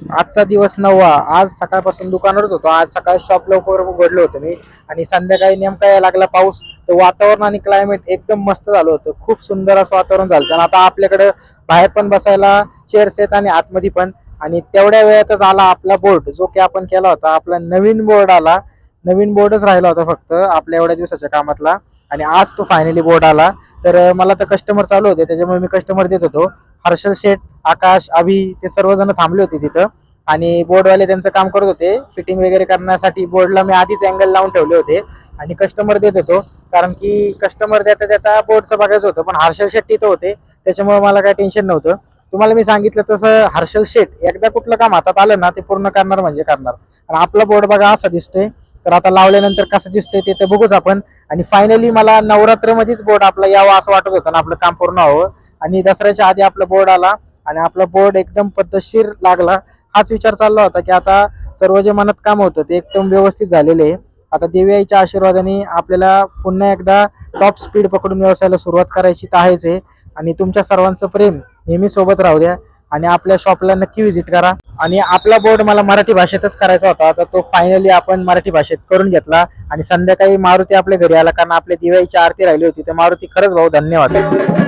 आजचा दिवस 9वा. आज सकाळपासून दुकानावरच होतो. आज सकाळी शॉप लवकर उघडलं होतं मी आणि संध्याकाळी नेमका यायला लागला पाऊस. तर वातावरण आणि क्लायमेट एकदम मस्त झालं होतं. खूप सुंदर असं वातावरण झालं आणि आता आपल्याकडे बाहेर पण बसायला चेअर्स आहेत आणि आतमध्ये पण. आणि तेवढ्या वेळातच आला आपला बोर्ड, जो की आपण केला होता. आपला नवीन बोर्ड आला. नवीन बोर्डच राहिला होता फक्त आपल्या एवढ्या दिवसाच्या कामातला. आणि आज तो फायनली बोर्ड आला. तर मला तर कस्टमर चालू होते, त्याच्यामुळे मी कस्टमर देत होतो. हर्षल शेठ, आकाश, अभि ते सर्वजण थांबले होते तिथं आणि बोर्डवाले त्यांचं काम करत होते. फिटिंग वगैरे करण्यासाठी बोर्डला मी आधीच अँगल लावून ठेवले होते आणि कस्टमर देत होतो. कारण की कस्टमर देता देता बोर्डचं बघायचं होतं, पण हर्षल शेठ तिथं होते, त्याच्यामुळे मला काही टेन्शन नव्हतं. तुम्हाला मी सांगितलं तसं हर्षल शेठ एकदा कुठलं काम हातात आलं ना, ते पूर्ण करणार म्हणजे करणार. आणि आपला बोर्ड बघा असा दिसतोय. तर आता लावल्यानंतर कसं दिसतंय ते तर बघूच आपण. आणि फायनली मला नवरात्रमध्येच बोर्ड आपला यावा असं वाटत होतं ना, आपलं काम पूर्ण व्हावं. आणि दसऱ्याच्या आधी आपला बोर्ड आला आणि आपला बोर्ड एकदम पद्धतशीर लागला. हाच विचार चालला होता की आता सर्व जे मनात काम होतं ते एकदम व्यवस्थित झालेले आहे. आता देवी आईच्या आशीर्वादाने आपल्याला पुन्हा एकदा टॉप स्पीड पकडून व्यवसायाला सुरुवात करायची तर आहेच आहे. आणि तुमच्या सर्वांचं प्रेम नेहमी सोबत राहू द्या आणि आपल्या शॉपला नक्की व्हिजिट करा. आणि आपला बोर्ड मला मराठी भाषेतच करायचा होता, तर तो फायनली आपण मराठी भाषेत करून घेतला. आणि संध्याकाळी मारुती आपल्या घरी आला, कारण आपल्या दिवाळीची आरती राहिली होती. तर मारुती खरंच भाऊ धन्यवाद.